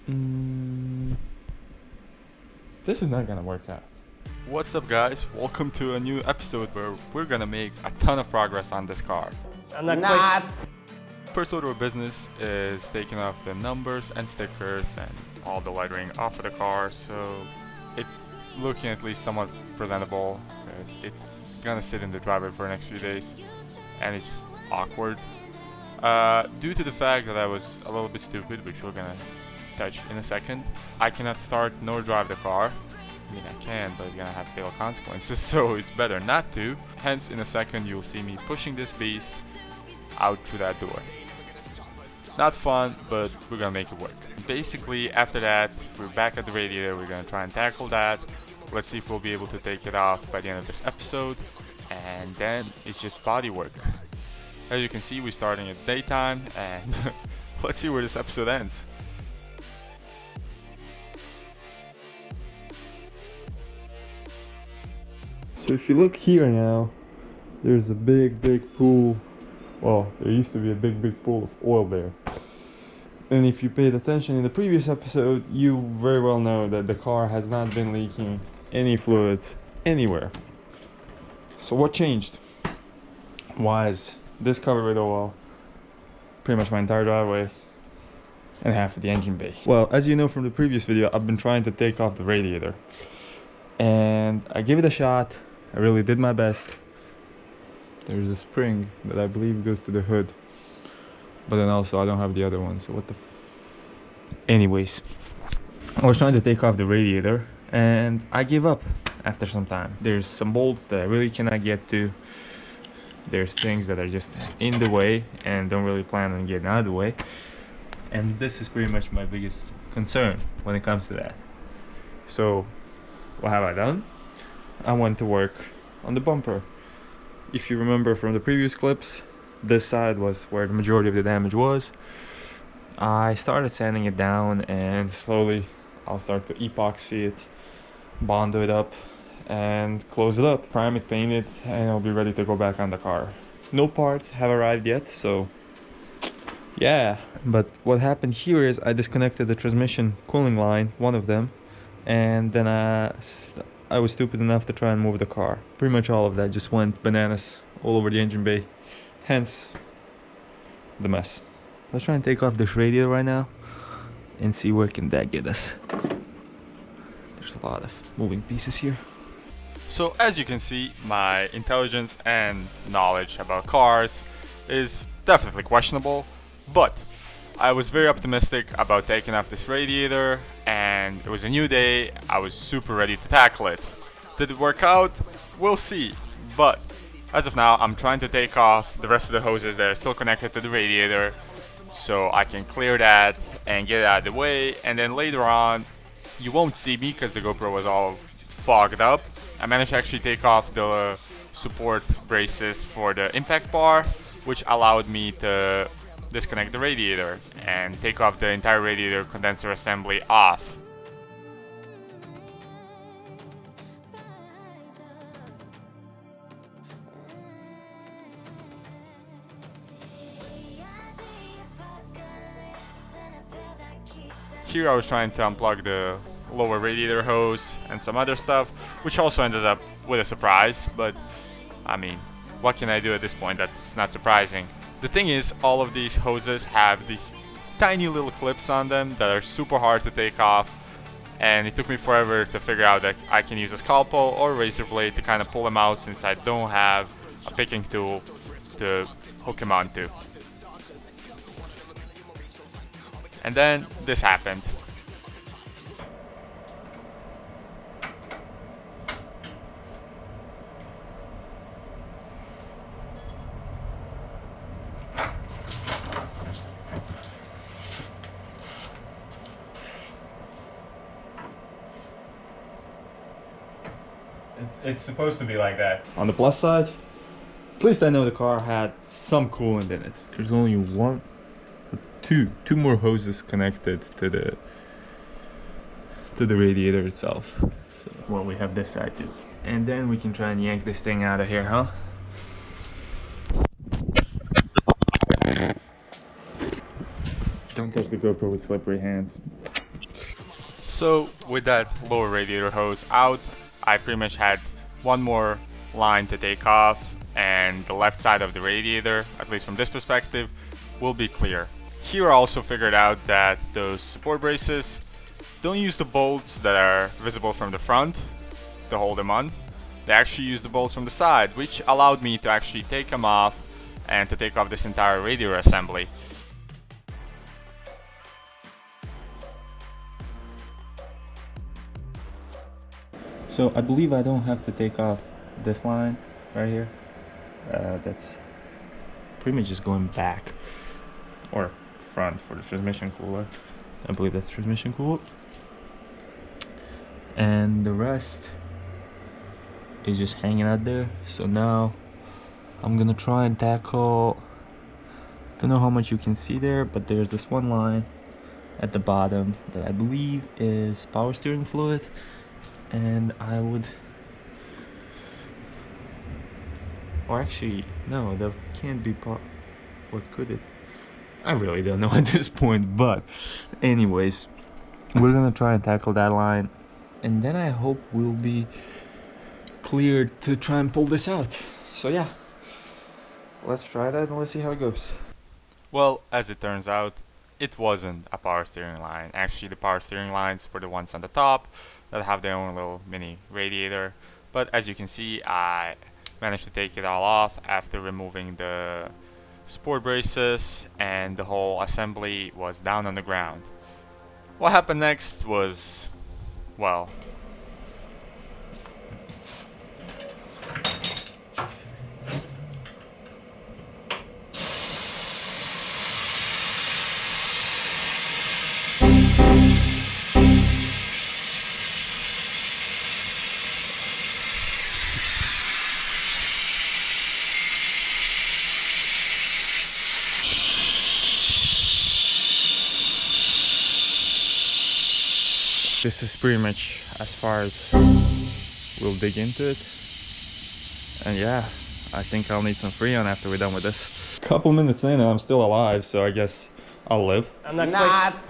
This is not gonna work out. What's up, guys? Welcome to a new episode where we're gonna make a ton of progress on this car. I'm not. First order of business is taking off the numbers and stickers and all the lettering off of the car, so it's looking at least somewhat presentable, because it's gonna sit in the driveway for the next few days and it's just awkward. Due to the fact that I was a little bit stupid, which we're gonna touch in a second, I cannot start nor drive the car. I mean, I can, but it's gonna have fatal consequences, so it's better not to. Hence, in a second, you'll see me pushing this beast out through that door. Not fun, but we're gonna make it work. Basically, after that, we're back at the radiator. We're gonna try and tackle that. Let's see if we'll be able to take it off by the end of this episode, and then it's just body work. As you can see, we're starting at daytime, and let's see where this episode ends. So if you look here now, there's a big pool. Well, there used to be a big pool of oil there. And if you paid attention in the previous episode, you very well know that the car has not been leaking any fluids anywhere. So what changed? Why is this covered with oil? Pretty much my entire driveway and half of the engine bay. Well, as you know from the previous video, I've been trying to take off the radiator. And I gave it a shot. I really did my best. There's a spring that I believe goes to the hood, but then also I don't have the other one, so what the anyways, I was trying to take off the radiator and I gave up after some time. There's some bolts that I really cannot get to. There's things that are just in the way and don't really plan on getting out of the way, and this is pretty much my biggest concern when it comes to that. So what have I done? I went to work on the bumper. If you remember from the previous clips, this side was where the majority of the damage was. I started sanding it down, and slowly I'll start to epoxy it, bond it up, and close it up, prime it, paint it, and I'll be ready to go back on the car. No parts have arrived yet, so yeah. But what happened here is I disconnected the transmission cooling line, one of them, and then I was stupid enough to try and move the car. Pretty much all of that just went bananas all over the engine bay. Hence, the mess. Let's try and take off this radiator right now and see where can that get us. There's a lot of moving pieces here. So as you can see, my intelligence and knowledge about cars is definitely questionable, but I was very optimistic about taking off this radiator, and it was a new day. I was super ready to tackle it. Did it work out? We'll see. But as of now, I'm trying to take off the rest of the hoses that are still connected to the radiator, so I can clear that and get it out of the way. And then later on, you won't see me because the GoPro was all fogged up. I managed to actually take off the support braces for the impact bar, which allowed me to disconnect the radiator and take off the entire radiator condenser assembly off. Here I was trying to unplug the lower radiator hose and some other stuff, which also ended up with a surprise, but I mean, what can I do at this point that's not surprising? The thing is, all of these hoses have these tiny little clips on them that are super hard to take off, and it took me forever to figure out that I can use a scalpel or a razor blade to kind of pull them out, since I don't have a picking tool to hook them onto. And then this happened. It's supposed to be like that. On the plus side, at least I know the car had some coolant in it. There's only two more hoses connected to the radiator itself. So, well, we have this side too. And then we can try and yank this thing out of here, huh? Don't touch the GoPro with slippery hands. So with that lower radiator hose out, I pretty much had one more line to take off, and the left side of the radiator, at least from this perspective, will be clear. Here I also figured out that those support braces don't use the bolts that are visible from the front to hold them on. They actually use the bolts from the side, which allowed me to actually take them off and to take off this entire radiator assembly. So I believe I don't have to take off this line right here. That's pretty much just going back or front for the transmission cooler. I believe that's transmission cooler. And the rest is just hanging out there. So now I'm gonna try and tackle, don't know how much you can see there, but there's this one line at the bottom that I believe is power steering fluid. And I would, or actually no, that can't be part, or could it? I really don't know at this point, but anyways, we're gonna try and tackle that line, and then I hope we'll be cleared to try and pull this out. So yeah, let's try that and let's see how it goes. Well, as it turns out, it wasn't a power steering line. Actually, the power steering lines were the ones on the top that have their own little mini radiator. But as you can see, I managed to take it all off after removing the support braces, and the whole assembly was down on the ground. What happened next was, well, this is pretty much as far as we'll dig into it. And yeah, I think I'll need some Freon after we're done with this. Couple minutes in and I'm still alive, so I guess I'll live. I'm not.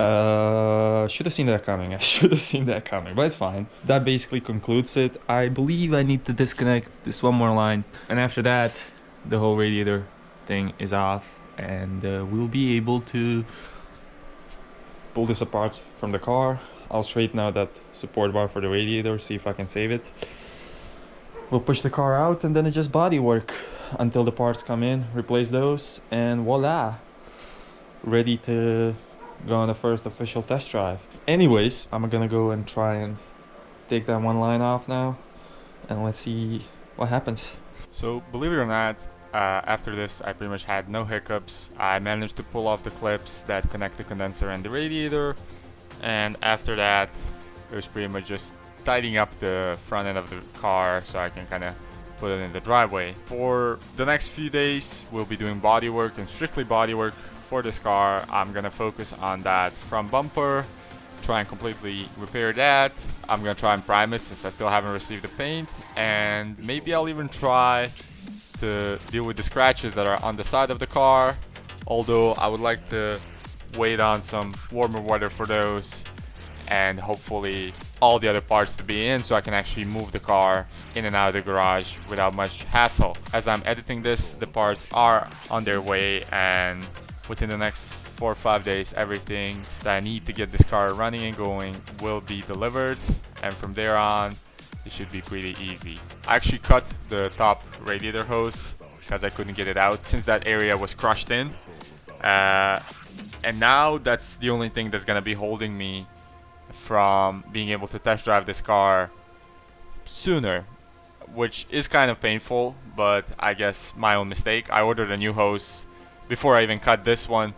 Should have seen that coming. I should have seen that coming, but it's fine. That basically concludes it. I believe I need to disconnect this one more line, and after that, the whole radiator thing is off, and we'll be able to pull this apart from the car. I'll straighten out that support bar for the radiator, see if I can save it. We'll push the car out, and then it's just body work until the parts come in, replace those, and voila, ready to go on the first official test drive. Anyways, I'm gonna go and try and take that one line off now, and let's see what happens. so believe it or not, after this I pretty much had no hiccups. I managed to pull off the clips that connect the condenser and the radiator, and after that it was pretty much just tidying up the front end of the car so I can kind of put it in the driveway. For the next few days we'll be doing body work, and strictly body work for this car. I'm gonna focus on that front bumper, try and completely repair that. I'm gonna try and prime it since I still haven't received the paint, and maybe I'll even try to deal with the scratches that are on the side of the car, although I would like to wait on some warmer weather for those, and hopefully all the other parts to be in so I can actually move the car in and out of the garage without much hassle. As I'm editing this, the parts are on their way, and within the next 4 or 5 days everything that I need to get this car running and going will be delivered, and from there on it should be pretty easy. I actually cut the top radiator hose because I couldn't get it out since that area was crushed in, and now that's the only thing that's gonna be holding me from being able to test drive this car sooner, which is kind of painful, but I guess my own mistake. I ordered a new hose before I even cut this one.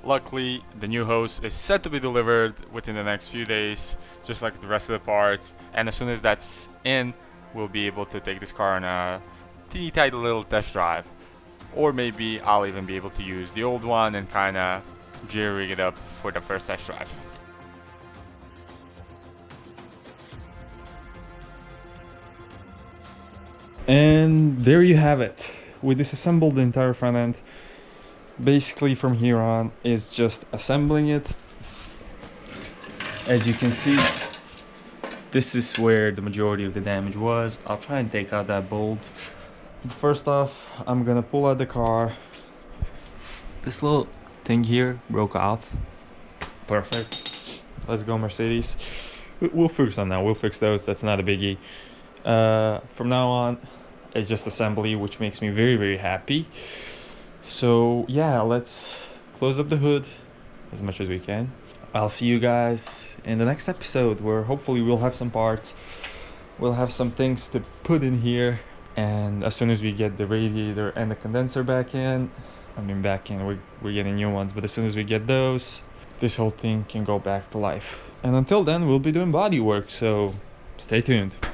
Luckily, the new hose is set to be delivered within the next few days, just like the rest of the parts, and as soon as that's in, we'll be able to take this car on a teeny tiny little test drive. Or maybe I'll even be able to use the old one and kind of jerry it up for the first test drive. And there you have it. We disassembled the entire front end. Basically from here on is just assembling it. As you can see, this is where the majority of the damage was. I'll try and take out that bolt. First off, I'm gonna pull out the car. This little thing here broke off. Perfect. Let's go, Mercedes. We'll focus on that. We'll fix those. That's not a biggie. From now on, it's just assembly, which makes me very, very happy. So yeah, let's close up the hood as much as we can. I'll see you guys in the next episode, where hopefully we'll have some parts. We'll have some things to put in here. And as soon as we get the radiator and the condenser back in, we're getting new ones, but as soon as we get those, this whole thing can go back to life. And until then, we'll be doing body work, so stay tuned.